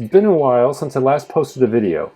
been a while since I last posted a video,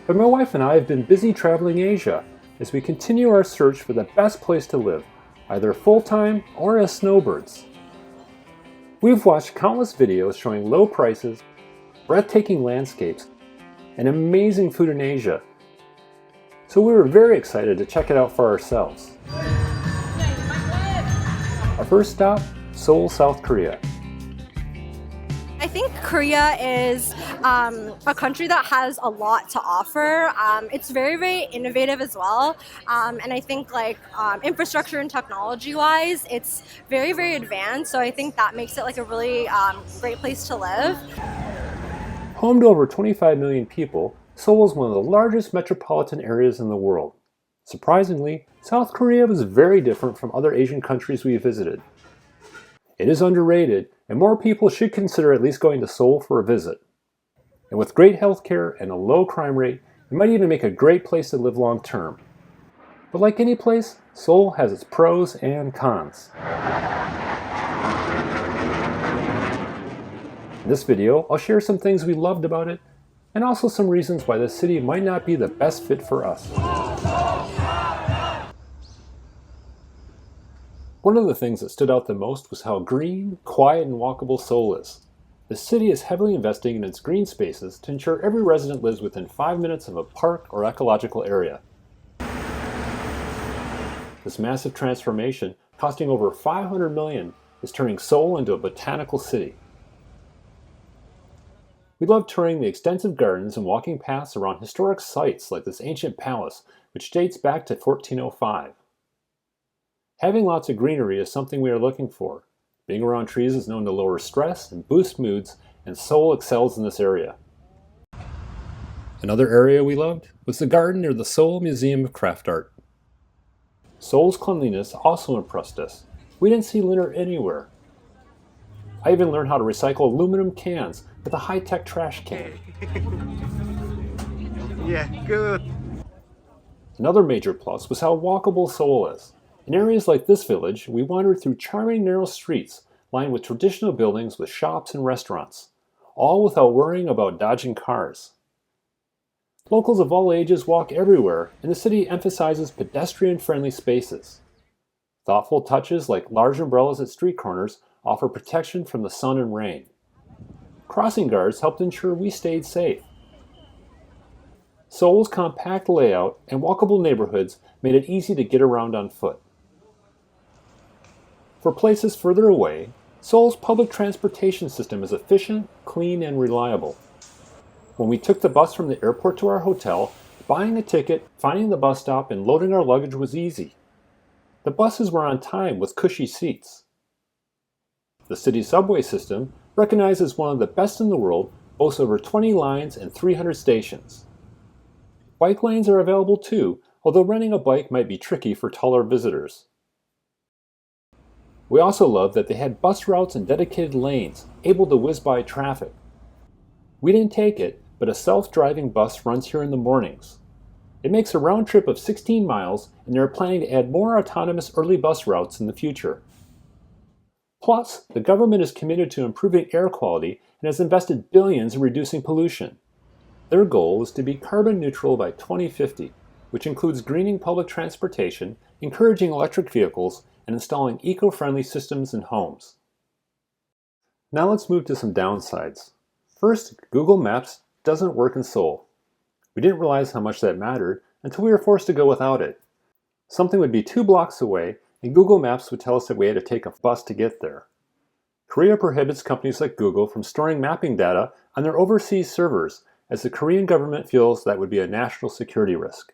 but my wife and I have been busy traveling Asia as we continue our search for the best place to live, either full-time or as snowbirds. We've watched countless videos showing low prices, breathtaking landscapes, and amazing food in Asia, so we were very excited to check it out for ourselves. Our first stop, Seoul, South Korea. I think Korea is a country that has a lot to offer. It's very, very innovative as well. And I think infrastructure and technology wise, it's very, very advanced. So I think that makes it like a really great place to live. Home to over 25 million people, Seoul is one of the largest metropolitan areas in the world. Surprisingly, South Korea was very different from other Asian countries we visited. It is underrated, and more people should consider at least going to Seoul for a visit. And with great healthcare and a low crime rate, it might even make a great place to live long term. But like any place, Seoul has its pros and cons. In this video, I'll share some things we loved about it, and also some reasons why this city might not be the best fit for us. One of the things that stood out the most was how green, quiet, and walkable Seoul is. The city is heavily investing in its green spaces to ensure every resident lives within 5 minutes of a park or ecological area. This massive transformation, costing over $500 million, is turning Seoul into a botanical city. We love touring the extensive gardens and walking paths around historic sites like this ancient palace, which dates back to 1405. Having lots of greenery is something we are looking for. Being around trees is known to lower stress and boost moods, and Seoul excels in this area. Another area we loved was the garden near the Seoul Museum of Craft Art. Seoul's cleanliness also impressed us. We didn't see litter anywhere. I even learned how to recycle aluminum cans with a high-tech trash can. Yeah, good. Another major plus was how walkable Seoul is. In areas like this village, we wandered through charming narrow streets lined with traditional buildings with shops and restaurants, all without worrying about dodging cars. Locals of all ages walk everywhere, and the city emphasizes pedestrian-friendly spaces. Thoughtful touches like large umbrellas at street corners offer protection from the sun and rain. Crossing guards helped ensure we stayed safe. Seoul's compact layout and walkable neighborhoods made it easy to get around on foot. For places further away, Seoul's public transportation system is efficient, clean, and reliable. When we took the bus from the airport to our hotel, buying a ticket, finding the bus stop, and loading our luggage was easy. The buses were on time with cushy seats. The city subway system, recognized as one of the best in the world, boasts over 20 lines and 300 stations. Bike lanes are available too, although renting a bike might be tricky for taller visitors. We also loved that they had bus routes and dedicated lanes, able to whiz by traffic. We didn't take it, but a self-driving bus runs here in the mornings. It makes a round trip of 16 miles, and they are planning to add more autonomous early bus routes in the future. Plus, the government is committed to improving air quality and has invested billions in reducing pollution. Their goal is to be carbon neutral by 2050, which includes greening public transportation, encouraging electric vehicles, and installing eco-friendly systems in homes. Now let's move to some downsides. First, Google Maps doesn't work in Seoul. We didn't realize how much that mattered until we were forced to go without it. Something would be 2 blocks away, and Google Maps would tell us that we had to take a bus to get there. Korea prohibits companies like Google from storing mapping data on their overseas servers, as the Korean government feels that would be a national security risk.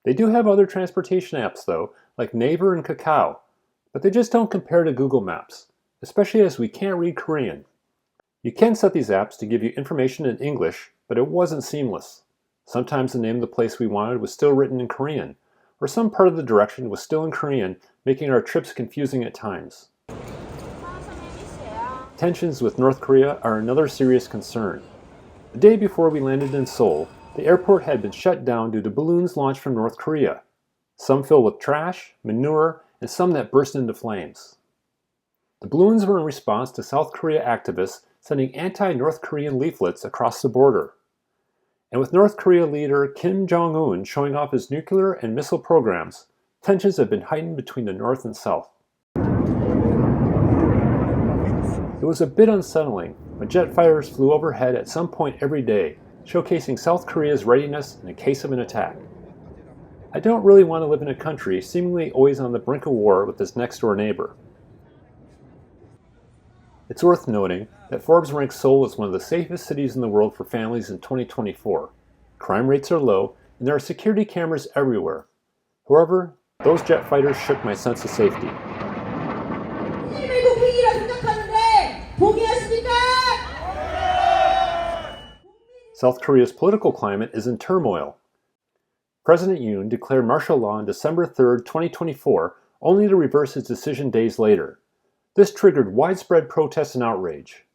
They do have other transportation apps though, like Naver and Kakao, but they just don't compare to Google Maps, especially as we can't read Korean. You can set these apps to give you information in English, but it wasn't seamless. Sometimes the name of the place we wanted was still written in Korean, or some part of the direction was still in Korean, making our trips confusing at times. Tensions with North Korea are another serious concern. The day before we landed in Seoul, the airport had been shut down due to balloons launched from North Korea, some filled with trash, manure, and some that burst into flames. The balloons were in response to South Korea activists sending anti-North Korean leaflets across the border. And with North Korea leader Kim Jong-un showing off his nuclear and missile programs, tensions have been heightened between the North and South. It was a bit unsettling when jet fighters flew overhead at some point every day, showcasing South Korea's readiness in case of an attack. I don't really want to live in a country seemingly always on the brink of war with its next-door neighbor. It's worth noting that Forbes ranks Seoul as one of the safest cities in the world for families in 2024. Crime rates are low, and there are security cameras everywhere. However, those jet fighters shook my sense of safety. South Korea's political climate is in turmoil. President Yoon declared martial law on December 3, 2024, only to reverse his decision days later. This triggered widespread protests and outrage.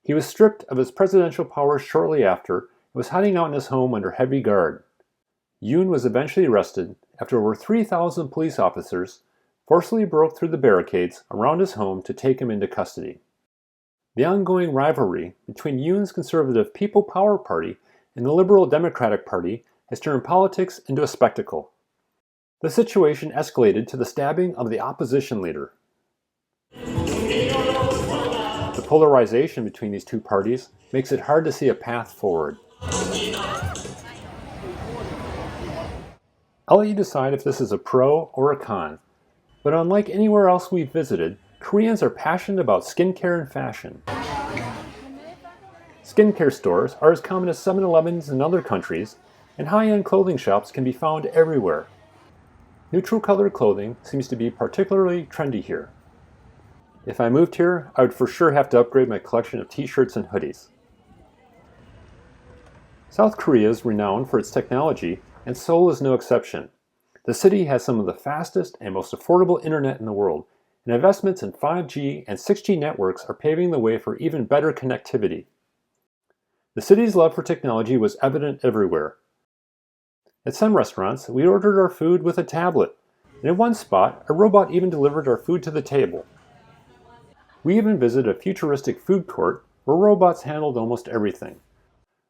He was stripped of his presidential powers shortly after and was hiding out in his home under heavy guard. Yoon was eventually arrested after over 3,000 police officers forcibly broke through the barricades around his home to take him into custody. The ongoing rivalry between Yoon's conservative People Power Party and the Liberal Democratic Party has turned politics into a spectacle. The situation escalated to the stabbing of the opposition leader. The polarization between these two parties makes it hard to see a path forward. I'll let you decide if this is a pro or a con, but unlike anywhere else we've visited, Koreans are passionate about skincare and fashion. Skincare stores are as common as 7-Elevens in other countries, and high-end clothing shops can be found everywhere. Neutral colored clothing seems to be particularly trendy here. If I moved here, I would for sure have to upgrade my collection of t-shirts and hoodies. South Korea is renowned for its technology, and Seoul is no exception. The city has some of the fastest and most affordable internet in the world, and investments in 5G and 6G networks are paving the way for even better connectivity. The city's love for technology was evident everywhere. At some restaurants, we ordered our food with a tablet, and in one spot, a robot even delivered our food to the table. We even visited a futuristic food court where robots handled almost everything.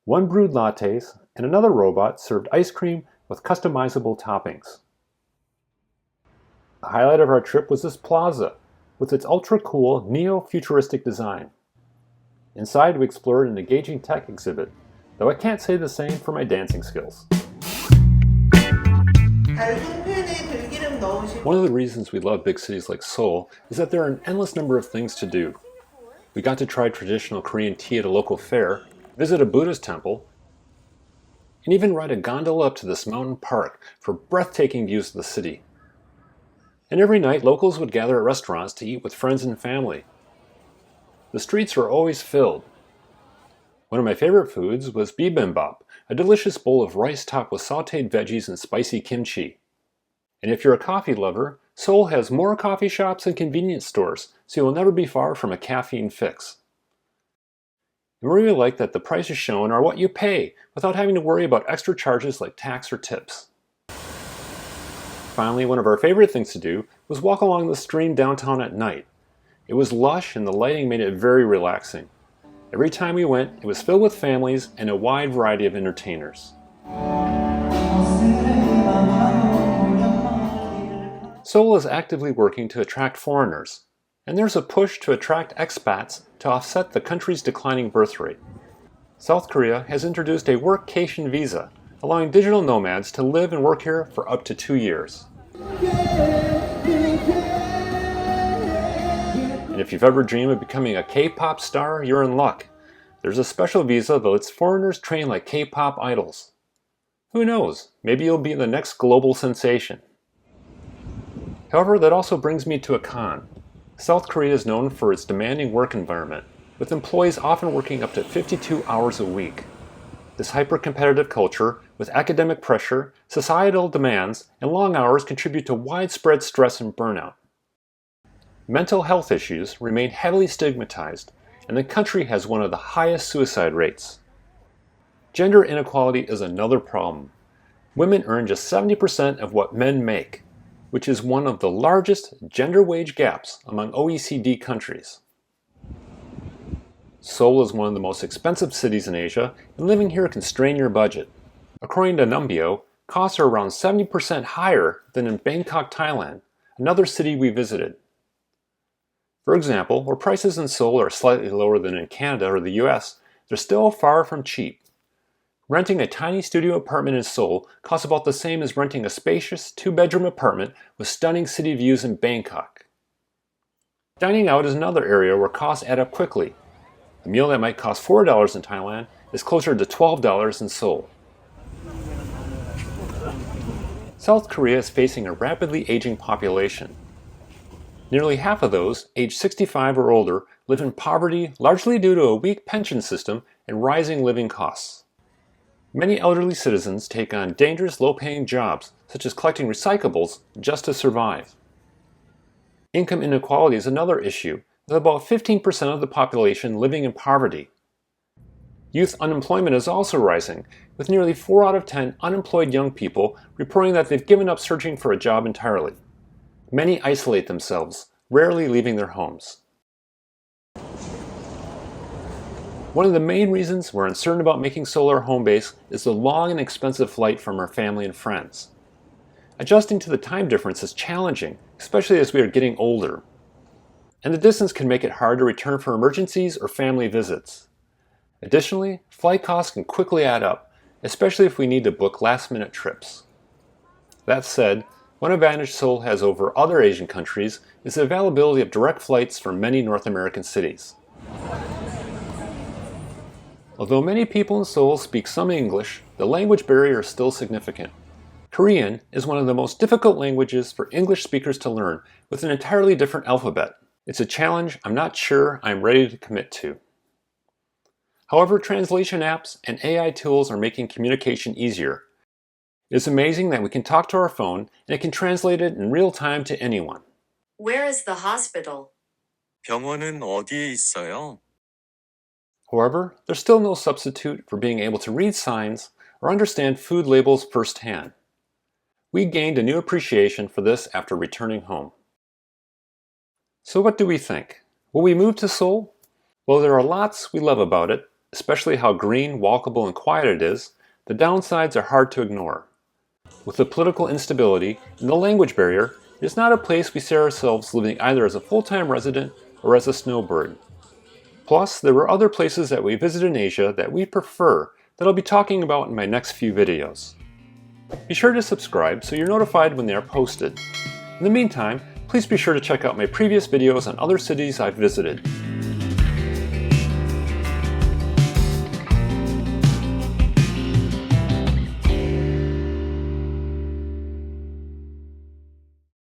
One brewed lattes, and another robot served ice cream with customizable toppings. The highlight of our trip was this plaza, with its ultra-cool, neo-futuristic design. Inside, we explored an engaging tech exhibit, though I can't say the same for my dancing skills. One of the reasons we love big cities like Seoul is that there are an endless number of things to do. We got to try traditional Korean tea at a local fair, visit a Buddhist temple, and even ride a gondola up to this mountain park for breathtaking views of the city. And every night, locals would gather at restaurants to eat with friends and family. The streets are always filled. One of my favorite foods was bibimbap, a delicious bowl of rice topped with sautéed veggies and spicy kimchi. And if you're a coffee lover, Seoul has more coffee shops and convenience stores, so you'll never be far from a caffeine fix. And we really like that the prices shown are what you pay, without having to worry about extra charges like tax or tips. Finally, one of our favorite things to do was walk along the stream downtown at night. It was lush and the lighting made it very relaxing. Every time we went, it was filled with families and a wide variety of entertainers. Seoul is actively working to attract foreigners, and there's a push to attract expats to offset the country's declining birth rate. South Korea has introduced a workcation visa, allowing digital nomads to live and work here for up to 2 years. And if you've ever dreamed of becoming a K-pop star, you're in luck. There's a special visa that lets foreigners train like K-pop idols. Who knows, maybe you'll be the next global sensation. However, that also brings me to a con. South Korea is known for its demanding work environment, with employees often working up to 52 hours a week. This hyper-competitive culture, with academic pressure, societal demands, and long hours contribute to widespread stress and burnout. Mental health issues remain heavily stigmatized, and the country has one of the highest suicide rates. Gender inequality is another problem. Women earn just 70% of what men make, which is one of the largest gender wage gaps among OECD countries. Seoul is one of the most expensive cities in Asia, and living here can strain your budget. According to Numbeo, costs are around 70% higher than in Bangkok, Thailand, another city we visited. For example, where prices in Seoul are slightly lower than in Canada or the US, they're still far from cheap. Renting a tiny studio apartment in Seoul costs about the same as renting a spacious two-bedroom apartment with stunning city views in Bangkok. Dining out is another area where costs add up quickly. A meal that might cost $4 in Thailand is closer to $12 in Seoul. South Korea is facing a rapidly aging population. Nearly half of those, aged 65 or older, live in poverty largely due to a weak pension system and rising living costs. Many elderly citizens take on dangerous low-paying jobs, such as collecting recyclables, just to survive. Income inequality is another issue, with about 15% of the population living in poverty. Youth unemployment is also rising, with nearly 4 out of 10 unemployed young people reporting that they've given up searching for a job entirely. Many isolate themselves, rarely leaving their homes. One of the main reasons we're uncertain about making Seoul our home base is the long and expensive flight from our family and friends. Adjusting to the time difference is challenging, especially as we are getting older. And the distance can make it hard to return for emergencies or family visits. Additionally, flight costs can quickly add up, especially if we need to book last-minute trips. That said, one advantage Seoul has over other Asian countries is the availability of direct flights from many North American cities. Although many people in Seoul speak some English, the language barrier is still significant. Korean is one of the most difficult languages for English speakers to learn, with an entirely different alphabet. It's a challenge I'm not sure I'm ready to commit to. However, translation apps and AI tools are making communication easier. It's amazing that we can talk to our phone and it can translate it in real time to anyone. Where is the hospital? 병원은 어디에 있어요? However, there's still no substitute for being able to read signs or understand food labels firsthand. We gained a new appreciation for this after returning home. So what do we think? Will we move to Seoul? Well, there are lots we love about it, especially how green, walkable, and quiet it is. The downsides are hard to ignore. With the political instability and the language barrier, it is not a place we see ourselves living either as a full-time resident or as a snowbird. Plus, there were other places that we visited in Asia that we prefer that I'll be talking about in my next few videos. Be sure to subscribe so you're notified when they are posted. In the meantime, please be sure to check out my previous videos on other cities I've visited.